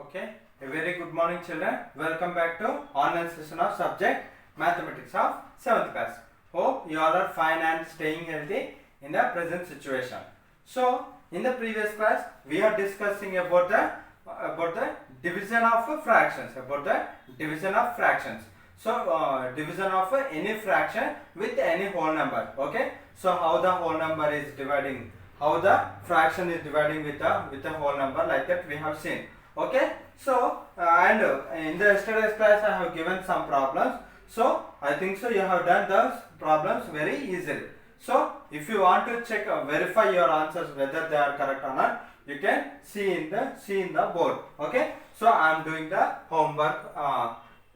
Okay, a very good morning children. Welcome back to online session of subject mathematics of 7th class. Hope you all are fine and staying healthy in the present situation. So in the previous class we are discussing about the division of fractions, So division of any fraction with any whole number. Okay, so how the whole number is dividing, how the fraction is dividing with the whole number, like that we have seen. Okay, so in the yesterday's class I have given some problems, so I think so you have done those problems very easily. So if you want to check verify your answers whether they are correct or not, you can see in the board. Okay, so I am doing the homework.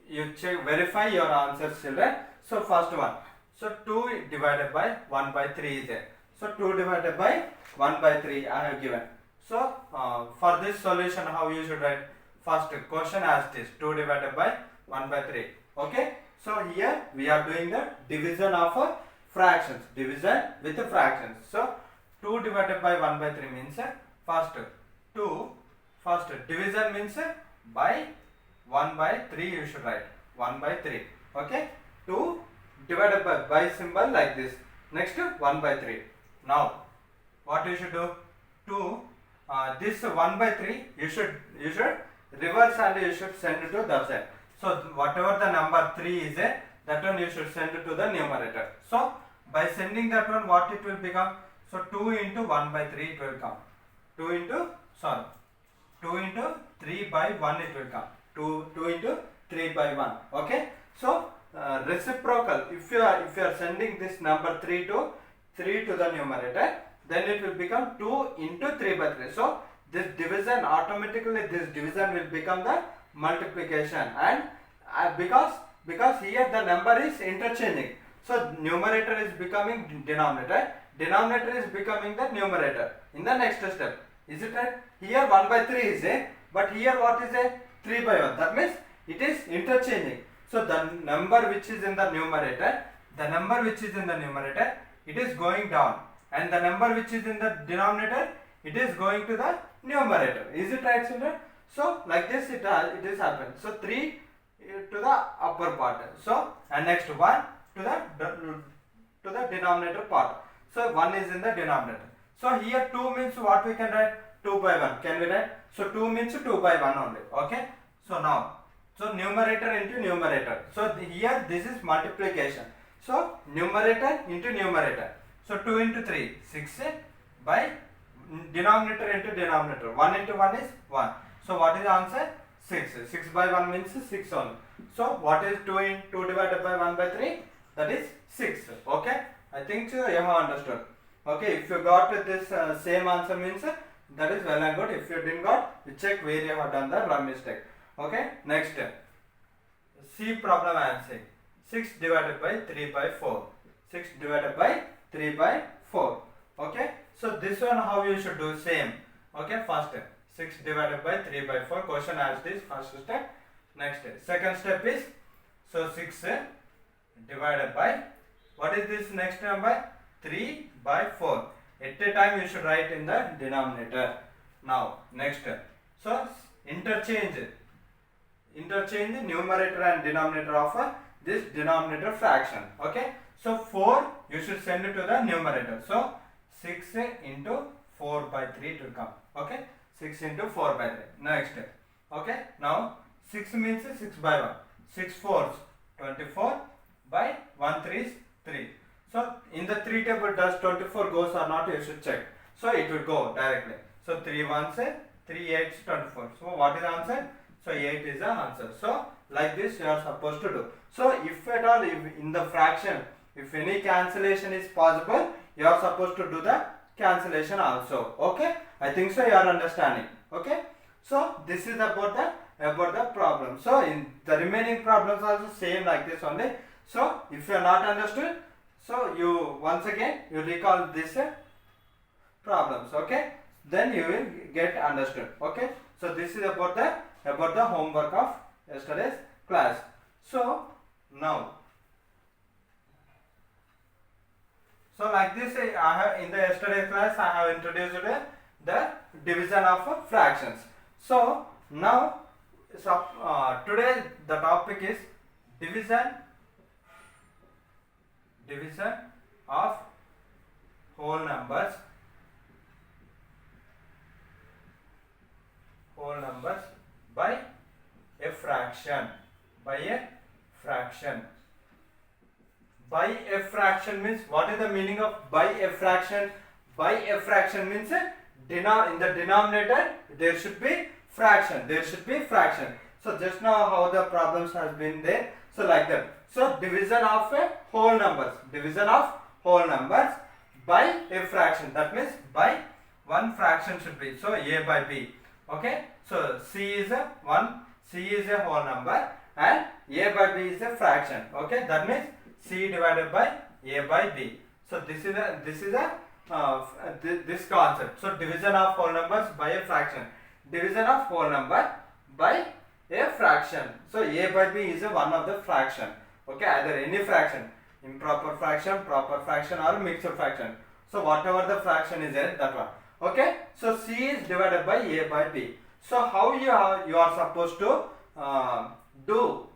You check, verify your answers children. So first one, so 2 divided by 1 by 3 is there. So 2 divided by 1 by 3 I have given. So for this solution how you should write? First question as this, 2 divided by 1 by 3. Okay, so here we are doing the division of fractions, division with the fractions. So 2 divided by 1 by 3 means first division means by 1 by 3 you should write 1 by 3. Okay, 2 divided by symbol like this, next 1 by 3. Now what you should do? This 1 by 3 you should reverse and you should send it to the side. So whatever the number 3 is there, that one you should send it to the numerator. So by sending that one, what it will become? So 2 into 1 by 3 it will come. 2 into 3 by 1 it will come. 2 into 3 by 1. Okay, so reciprocal, if you are sending this number 3 to the numerator, then it will become 2 into 3 by 3. So this division, automatically this division will become the multiplication, and because here the number is interchanging, so numerator is becoming denominator, denominator is becoming the numerator in the next step. Is it right? Here 1 by 3 is a, but here what is a? 3 by 1. That means it is interchanging. So the number which is in the numerator, it is going down, and the number which is in the denominator, it is going to the numerator. Is it right, children? So like this it is happened. So 3 to the upper part. So and next 1 to the denominator part. So 1 is in the denominator. So here 2 means what we can write? 2 by 1. Can we write? So 2 means 2 by 1 only. Okay. So now, so numerator into numerator. So here this is multiplication. So numerator into numerator. So 2 into 3, 6 by denominator into denominator. 1 into 1 is 1. So what is the answer? 6. 6 by 1 means 6 only. So what is 2 divided by 1 by 3? That is 6. Okay. I think so you have understood. Okay. If you got this same answer means that is well and good. If you didn't got, you check where you have done the wrong mistake. Okay. Next. C problem I am saying. 6 divided by 3 by 4. 6 divided by 3 by 4. Okay. So this one how you should do? Same. Okay. First 6 divided by 3 by 4. Question as this first step. Next second step is, so 6 divided by, what is this next number? 3 by 4. At a time you should write in the denominator. Now next, so interchange numerator and denominator of this denominator fraction. Okay, so 4 you should send it to the numerator. So 6 into 4 by 3 it will come. Okay, 6 into 4 by 3. Next. Okay, now 6 means 6 by 1. 6 4s 24 by 1 3 is 3. So in the 3 table does 24 goes or not, you should check. So it will go directly. So 3 1s 3 8s 24. So what is the answer? So 8 is the answer. So like this you are supposed to do. So if at all, if in the fraction, if any cancellation is possible, you are supposed to do the cancellation also. Okay, I think so you are understanding. Okay, so this is about the problem. So in the remaining problems also same like this only. So if you are not understood, so you once again you recall this problems. Okay, then you will get understood. Okay, so this is about the homework of yesterday's class. So now, so like this I have in the yesterday's class I have introduced the division of fractions. So Now, today the topic is division of whole numbers by a fraction. By a fraction means, what is the meaning of by a fraction? By a fraction means in the denominator there should be fraction. So just now how the problems has been there. So like that. So division of whole numbers by a fraction. That means by one fraction should be. So a by b. Okay. So c is a whole number and a by b is a fraction. Okay. That means c divided by a by b. So this concept. So division of whole numbers by a fraction. Division of whole number by a fraction. So a by b is one of the fraction. Okay, either any fraction, improper fraction, proper fraction or mixed fraction. So whatever the fraction is there, that one. Okay, so c is divided by a by b. So how you are supposed to do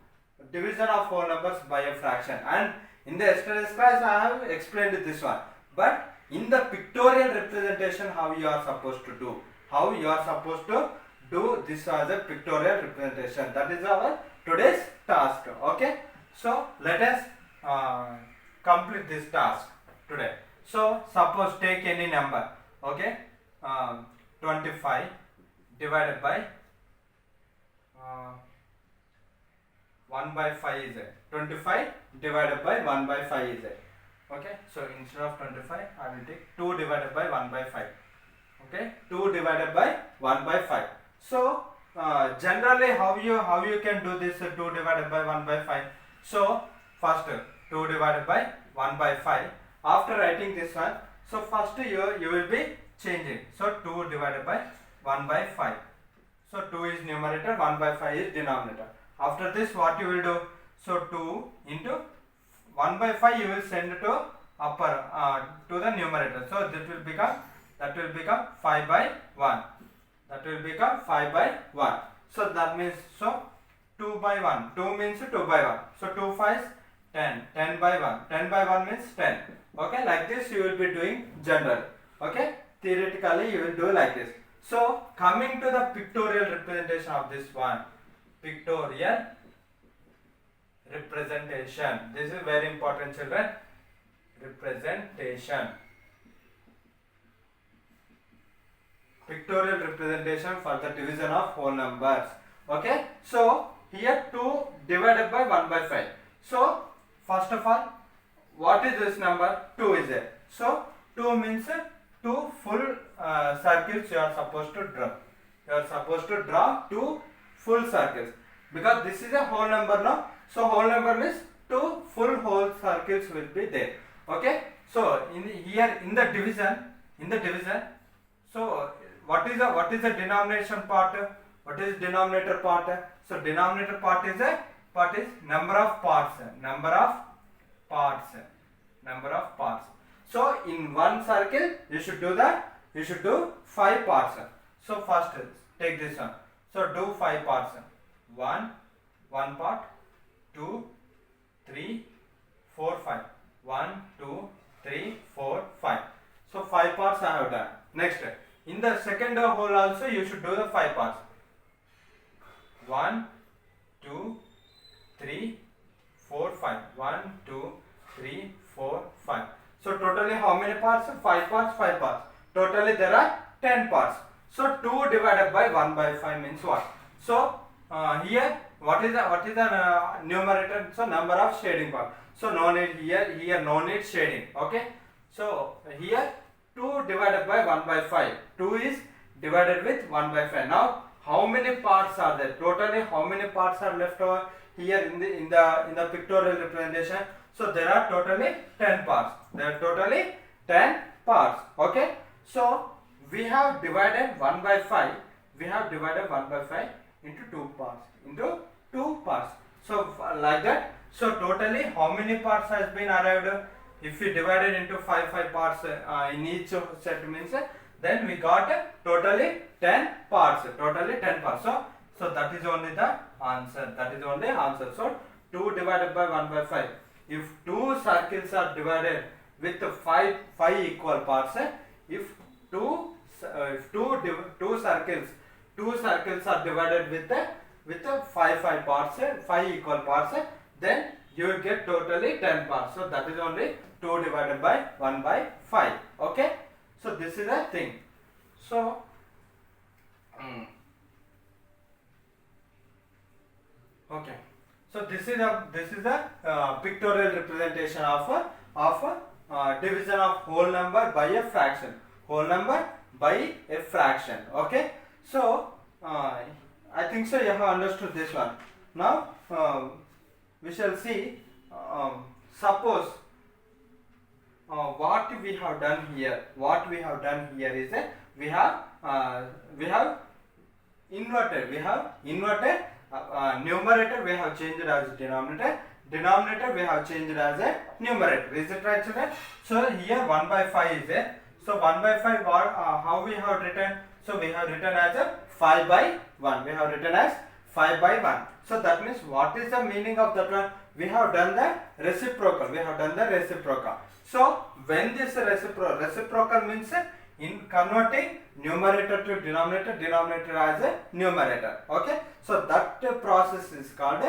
division of whole numbers by a fraction? And in the yesterday's class I have explained this one. But in the pictorial representation, how you are supposed to do? How you are supposed to do this as a pictorial representation? That is our today's task. Okay. So let us complete this task today. So suppose take any number. Okay. 25 divided by 1 by 5 is it. 25 divided by 1 by 5 is it. Okay, so instead of 25 I will take 2 divided by 1 by 5. Okay, 2 divided by 1 by 5. So generally how you can do this 2 divided by 1 by 5. So first 2 divided by 1 by 5. After writing this one, so first you will be changing. So 2 divided by 1 by 5. So 2 is numerator, 1 by 5 is denominator. After this what you will do? So 2 into 1 by 5 you will send to upper to the numerator. So that will become 5 by 1. That will become 5 by 1. So that means 2 by 1. 2 means 2 by 1. So 2 5 is 10. 10 by 1. 10 by 1 means 10. Okay, like this you will be doing general. Okay, theoretically you will do like this. So coming to the pictorial representation of this one. Pictorial representation. This is very important, children. Representation. Pictorial representation for the division of whole numbers. Okay. So here 2 divided by 1 by 5. So first of all, what is this number? 2 is there. So 2 means 2 full circles you are supposed to draw. You are supposed to draw 2 full circles, because this is a whole number now. So whole number means 2 full whole circles will be there. Okay. So in the division, so what is the denomination part? What is denominator part? So denominator part is number of parts. So in one circle you should do 5 parts. So first take this one. So do 5 parts. 1 part, 2, 3, 4, 5. 1, 2, 3, 4, 5. So 5 parts I have done. Next, in the second whole also you should do the 5 parts. 1, 2, 3, 4, 5. 1, 2, 3, 4, 5. So totally how many parts? 5 parts, 5 parts. Totally there are 10 parts. So 2 divided by 1 by 5 means what? So here what is the numerator? So number of shading part. So no need here no need shading. Okay. So here 2 divided by 1 by 5. 2 is divided with 1 by 5. Now how many parts are there? Totally how many parts are left over here in the pictorial representation? So there are totally 10 parts. There are totally 10 parts. Okay. So we have divided 1 by 5. We have divided 1 by 5 into 2 parts. So like that. So totally how many parts has been arrived? If we divided into 5 parts in each set means then we got totally 10 parts. So So that is only the answer. That is only answer. So 2 divided by 1 by 5. If two circles are divided with five equal parts, if two circles are divided with the five parts, five equal parts, then you will get totally 10 parts. So that is only 2 divided by 1 by 5. Okay. So this is a thing. So okay. So this is a pictorial representation of division of whole number by a fraction. Whole number by a fraction. Okay. So I think so you have understood this one. Now we shall see. Suppose what we have done here. What we have done here is we have inverted. We have inverted. Numerator we have changed as denominator. Denominator we have changed as a numerator. Is it right, children? So here 1 by 5 is there. So 1 by 5 how we have written? So we have written as a 5 by 1. We have written as 5 by 1. So that means what is the meaning of that one? We have done the reciprocal. We have done the reciprocal. So when this reciprocal means in converting numerator to denominator, denominator as a numerator. Okay. So that process is called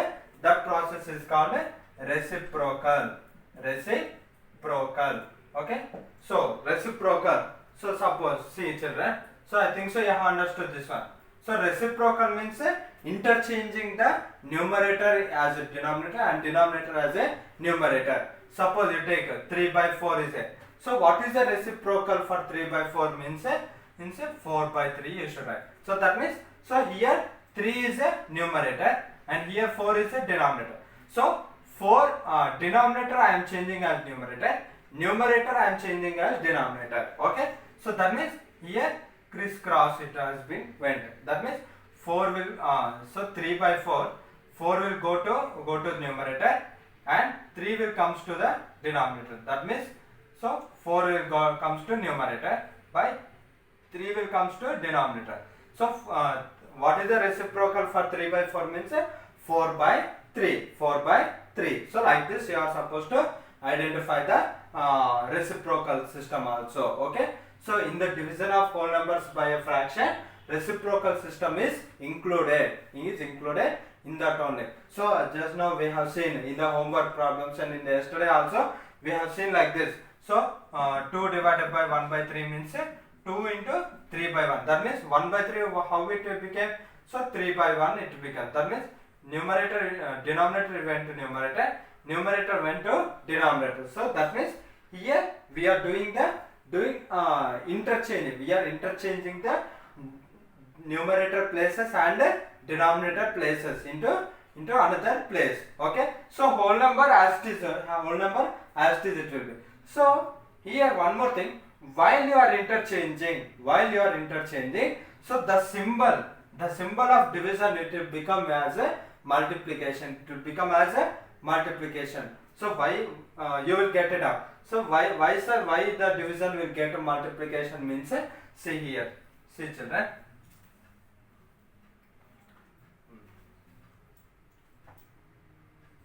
reciprocal. Reciprocal. Okay. So reciprocal. So suppose, see children. So I think so you have understood this one. So reciprocal means interchanging the numerator as a denominator and denominator as a numerator. Suppose you take 3 by 4 is a. So what is the reciprocal for 3 by 4 means 4 by 3 you should write. So that means, so here 3 is a numerator and here 4 is a denominator. So 4 denominator I am changing as numerator. Numerator I am changing as denominator. Okay. So that means here crisscross it has been went. That means 4 will so 3 by 4 will go to numerator and 3 will comes to the denominator. That means so 4 will comes to numerator by 3 will comes to denominator. So what is the reciprocal for 3 by 4 means 4 by 3. 4 by 3. So like this you are supposed to identify the reciprocal system also. Okay. So in the division of whole numbers by a fraction, reciprocal system is included. In that only. So just now we have seen in the homework problems and in the yesterday also we have seen like this. So 2 divided by 1 by 3 means 2 into 3 by 1. That means 1 by 3 how it became? So 3 by 1 it became. That means numerator denominator went to numerator. Numerator went to denominator. So that means here we are doing interchange. We are interchanging the numerator places and denominator places into another place. Okay. So whole number as it is, it will be. So here one more thing. While you are interchanging, so the symbol of division it will become as a multiplication. It will become as a multiplication. So why you will get it up. So why the division will get a multiplication means see here. See children.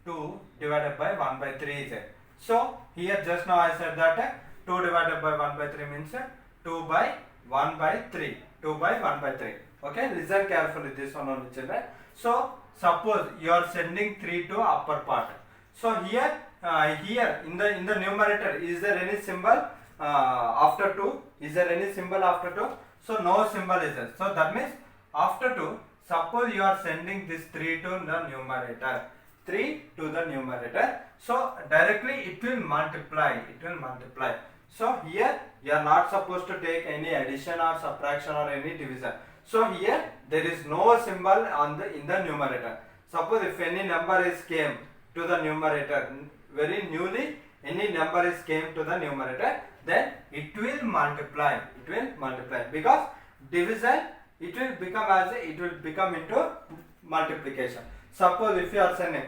2 divided by 1 by 3 is it. So here just now I said that 2 divided by 1 by 3 means 2 by 1 by 3. 2 by 1 by 3. Okay, listen carefully this one only children. So suppose you are sending 3 to upper part. So here in the numerator is there any symbol after 2? Is there any symbol after 2? So no symbol is there. So that means after 2, suppose you are sending this 3 to the numerator. 3 to the numerator. So directly it will multiply. So here you are not supposed to take any addition or subtraction or any division. So here there is no symbol in the numerator. Suppose if any number is came to the numerator, very newly any number is came to the numerator, then it will multiply. Because division it will become into multiplication. Suppose if you are sending,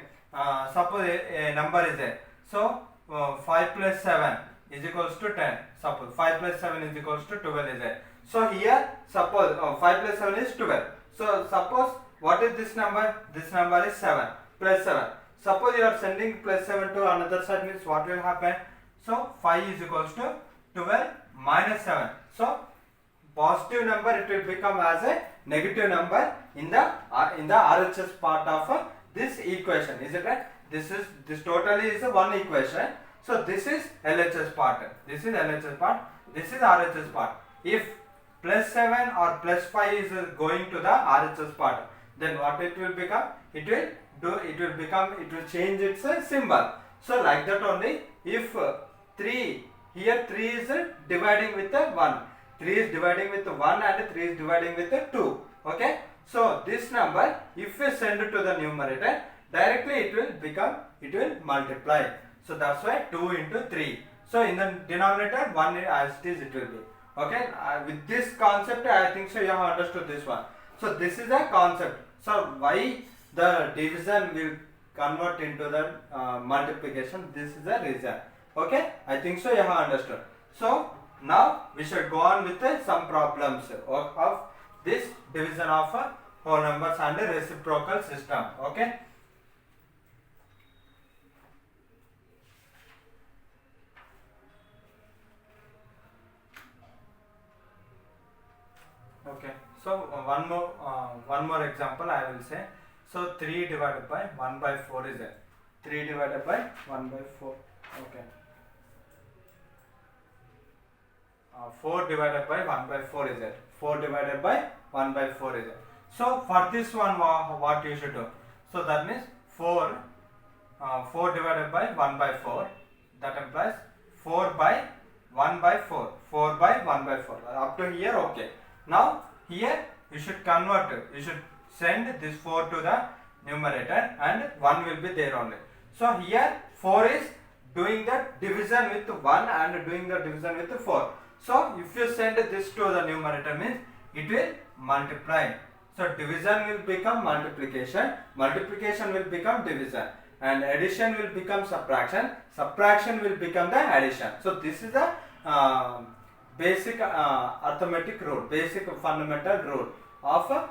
suppose a number is there. So 5 plus 7 is equals to 10. Suppose 5 plus 7 is equals to 12 is there. So here suppose 5 plus 7 is 12. So suppose what is this number? This number is 7 plus 7. Suppose you are sending plus 7 to another side, means what will happen? So 5 is equals to 12 minus 7. So positive number, it will become as a negative number in the RHS part of this equation. Is it right? This totally is one equation. So this is LHS part. This is LHS part. This is RHS part. If plus 7 or plus 5 is going to the RHS part, then what it will become? It will change its symbol. So like that only, if 3 is dividing with 1, 3 is dividing with 1 and 3 is dividing with 2. Okay, so this number, if we send it to the numerator, directly it will multiply. So that's why 2 into 3. So in the denominator, 1 as it is, it will be. Okay, with this concept, I think so you have understood this one. So this is a concept. So why the division will convert into the multiplication, this is the reason. Okay, I think so you have understood. So now we should go on with some problems of this division of whole numbers and reciprocal system. Okay. Okay, so one more example I will say. So 3 divided by 1 by 4 is it? 3 divided by 1 by 4. Okay. 4 divided by 1 by 4 is it? 4 divided by 1 by 4 is it? So for this one, what you should do? So that means 4 divided by 1 by 4. That implies 4 by 1 by 4. 4 by 1 by 4. Up to here, okay. Now here you should convert. You should send this 4 to the numerator and 1 will be there only. So here 4 is doing the division with 1 and doing the division with 4. So if you send this to the numerator, means it will multiply. So division will become multiplication, multiplication will become division, and addition will become subtraction, subtraction will become the addition. So this is the basic arithmetic rule, basic fundamental rule of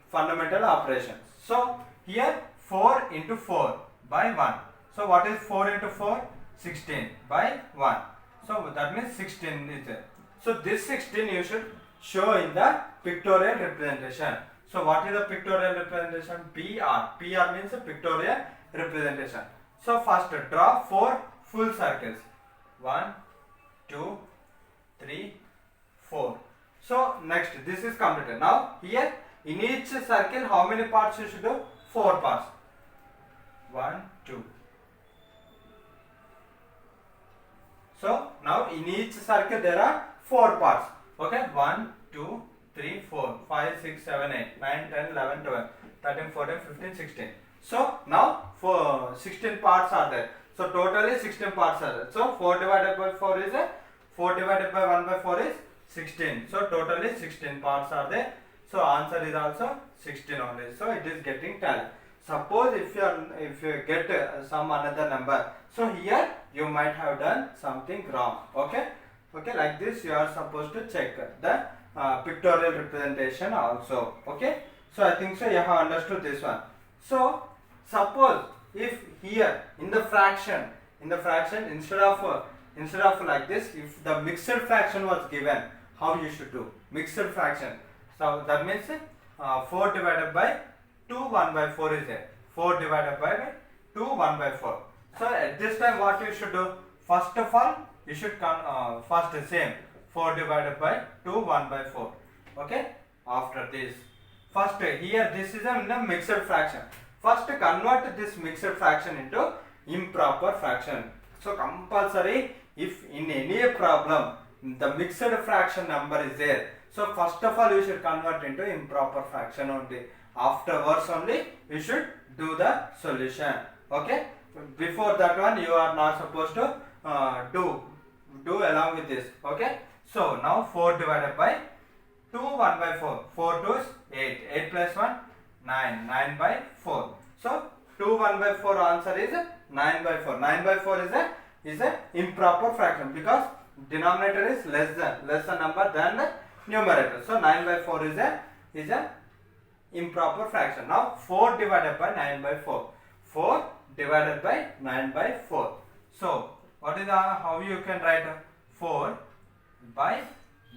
fundamental operations. So here 4 into 4 by 1. So what is 4 into 4? 16 by 1. So that means 16 is there. So this 16 you should show in the pictorial representation. So what is the pictorial representation? PR. PR means a pictorial representation. So first draw 4 full circles. 1, 2, 3, 4. So next, this is completed. Now here in each circle, how many parts you should do? 4 parts. 1, 2. So now in each circle there are 4 parts. Okay, 1, 2, 3, 4, 5, 6, 7, 8, 9, 10, 11, 12, 13, 14, 15, 16. So now for 16 parts are there. So totally 16 parts are there. So 4 divided by 4 is 4 divided by 1 by 4 is 16. So totally 16 parts are there. So answer is also 16 only. So it is getting tallied. Suppose if you get some another number, so here you might have done something wrong. Okay, like this you are supposed to check the pictorial representation also. Okay, so I think so you have understood this one. So suppose if here in the fraction instead of like this, if the mixed fraction was given, how you should do mixed fraction? So that means 4 divided by 2 1 by 4 is there. 4 divided by 2 1 by 4. So at this time what you should do? First of all you should first same 4 divided by 2 1 by 4. Okay. After this, first here this is a mixed fraction. First convert this mixed fraction into improper fraction. So compulsory, if in any problem the mixed fraction number is there, so first of all you should convert into improper fraction only. Afterwards only you should do the solution. Okay, before that one you are not supposed to do along with this. Okay, so now 4 divided by 2 1 by 4. 4 2 is 8. 8 plus 1 9. 9 by 4. So 2 1 by 4 answer is 9 by 4. 9 by 4 is a improper fraction because denominator is less than number than the numerator. So 9 by 4 is a improper fraction. Now 4 divided by 9 by 4. 4 divided by 9 by 4. So what is how you can write 4 by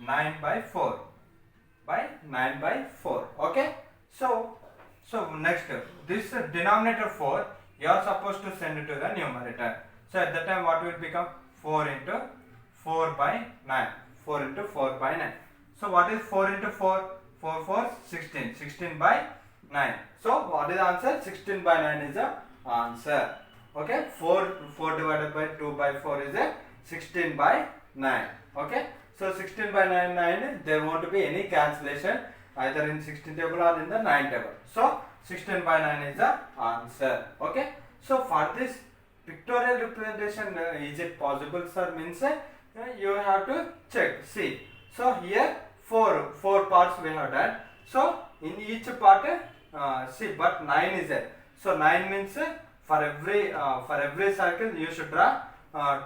9 by 4 by 9 by 4. Okay. So next, this denominator 4 you are supposed to send it to the numerator. So at that time what will become 4 into 4 by 9. 4 into 4 by 9. So what is 4 into 4? 4 4 16. 16 by 9. So what is the answer? 16 by 9 is the answer. Okay. 4 divided by 2 by 4 is a 16 by 9. Okay. So 16 by 9, there won't be any cancellation either in 16 table or in the 9 table. So 16 by 9 is the answer. Okay. So for this pictorial representation, is it possible, sir? Means you have to check. See. So here four parts we have done. So in each part, see, but 9 is there. So 9 means for every circle you should draw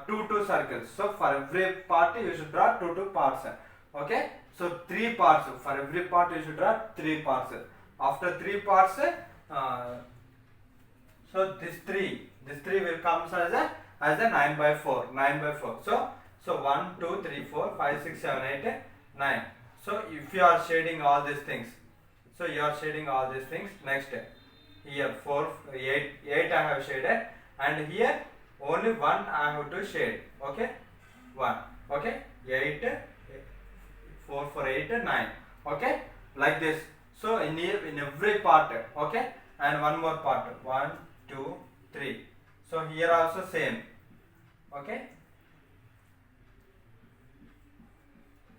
two circles. So for every part you should draw two parts. Okay. So 3 parts. For every part you should draw 3 parts. After 3 parts, so this 3 will come as a 9 by 4. 9 by 4. So 1, 2, 3, 4, 5, 6, 7, 8, 9. So if you are shading all these things, so you are shading all these things. Next, here 4, 8 I have shaded, and here only 1 I have to shade. Okay, 1. Okay, 8, 4 for 8, 9. Okay, like this. So in every part. Okay, and one more part. 1, 2, 3. So here also same. Okay.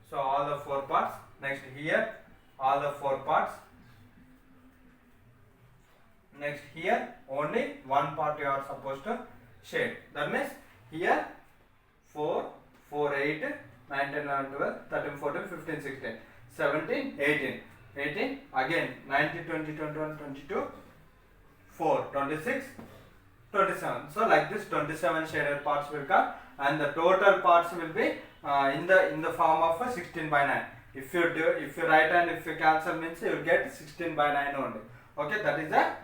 So all the 4 parts. Next here all the 4 parts. Next here only 1 part you are supposed to shade. That means here 4, 4, 8, 9, 10, 11, 12, 13, 14, 15, 16, 17, 18. 18 again 19, 20, 21, 22, 4, 26, 27. So like this 27 shaded parts will come, and the total parts will be in the form of 16 by 9. If you write and if you cancel, means you will get 16 by 9 only. Okay, that is a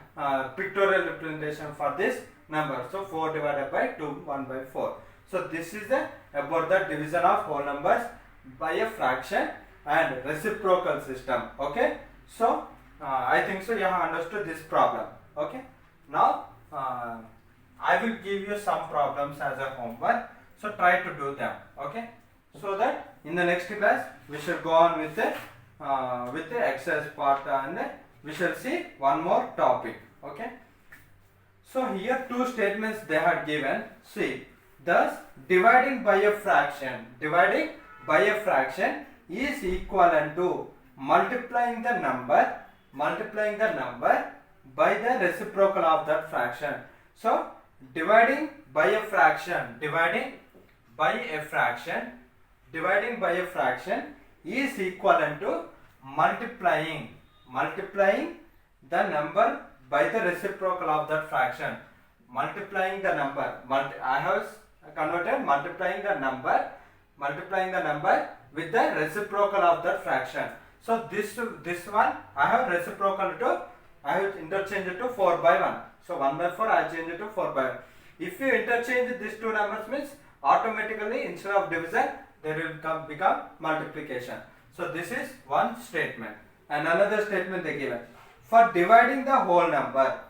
pictorial representation for this number. So 4 divided by 2, 1 by 4. So this is about the division of whole numbers by a fraction and reciprocal system. Okay, so I think so you have understood this problem. Okay, now I will give you some problems as a homework, so try to do them. Okay, so that in the next class we shall go on with the exercise part, and we shall see one more topic. Okay, so here 2 statements they had given. See, thus dividing by a fraction is equivalent to multiplying the number by the reciprocal of that fraction. So dividing by a fraction is equivalent to multiplying the number by the reciprocal of that fraction. Multiplying the number, I have converted multiplying the number with the reciprocal of that fraction. So this one I have reciprocal to, I have interchanged it to 4 by 1. So 1 by 4 I change it to 4 by 1. If you interchange these 2 numbers, means automatically instead of division there will become multiplication. So this is one statement. And another statement they given, for dividing the whole number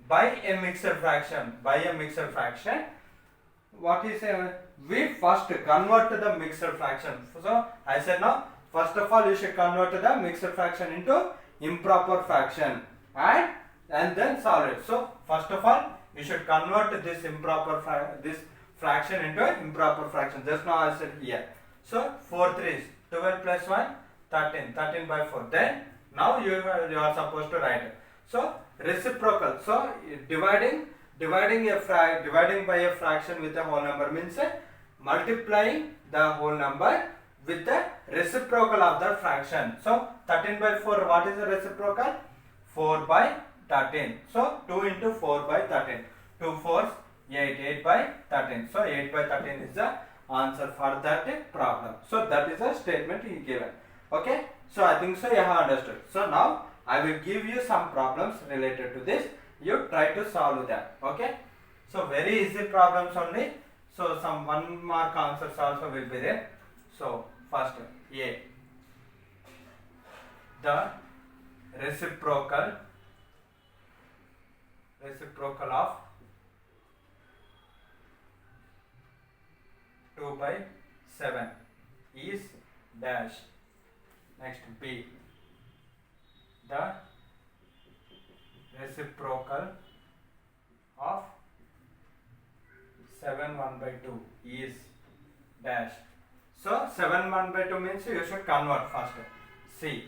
by a mixed fraction, what is we first convert the mixed fraction. So I said now, first of all you should convert the mixed fraction into improper fraction and then solve it. So first of all you should convert this this fraction into improper fraction. Just now I said here. So 4 3s 12 plus 1 13, 13 by 4. Then now you are supposed to write it. So reciprocal. So dividing by a fraction with a whole number means multiplying the whole number with the reciprocal of the fraction. So 13 by 4, what is the reciprocal? 4 by 13. So 2 into 4 by 13. 2 4s 8, 8 by 13. So 8 by 13 is the answer for that problem. So that is a statement he given. Okay, so I think so you have understood. So now I will give you some problems related to this. You try to solve them. Okay, so very easy problems only. So some 1 mark answers also will be there. So first A, the reciprocal of 2 by 7 is dash. Next B, the reciprocal of 7 1 by 2 is dash. So 7 1 by 2 means you should convert first. C,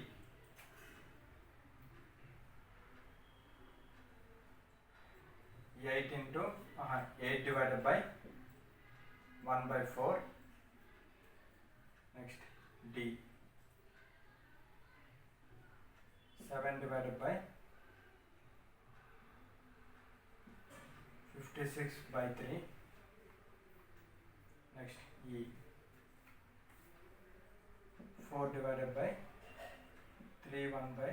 8 into 8 divided by 1 by 4. Next D, 7 divided by 56 by 3. Next E, 4 divided by 3 1 by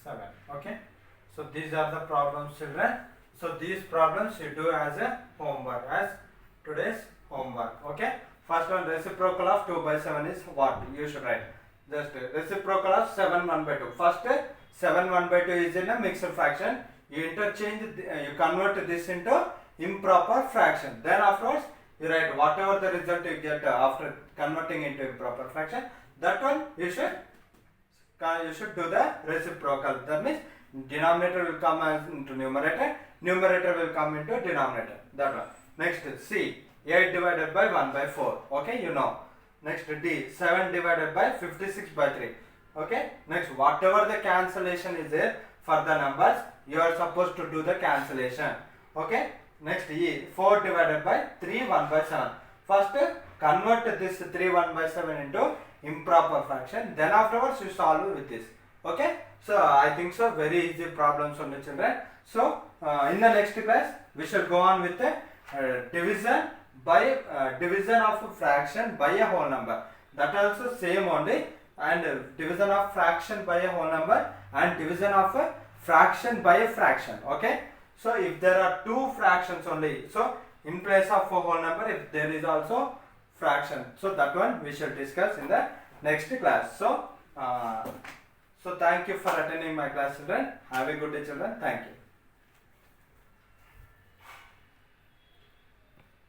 7. Okay, so these are the problems, children. So these problems you do as a homework, as today's homework. Okay, first one, reciprocal of 2 by 7 is what you should write. Just reciprocal of 7 1 by 2. First 7 1 by 2 is in a mixed fraction. You interchange, you convert this into improper fraction. Then afterwards you write whatever the result you get after converting into improper fraction. That one you should do the reciprocal. That means denominator will come as into numerator, numerator will come into denominator. That one. Next C, 8 divided by 1 by 4. Okay, you know. Next D, 7 divided by 56 by 3. Okay. Next, whatever the cancellation is there for the numbers, you are supposed to do the cancellation. Okay. Next E, 4 divided by 3 1 by 7. First convert this 3 1 by 7 into improper fraction, then afterwards you solve with this. Okay, so I think so very easy problems on the children. So in the next class we shall go on with the division of a fraction by a whole number. That also same only, and division of fraction by a whole number and division of a fraction by a fraction. Okay, so if there are two fractions only, so in place of a whole number, if there is also fraction, so that one we shall discuss in the next class. So thank you for attending my class, children. Have a good day, children. Thank you.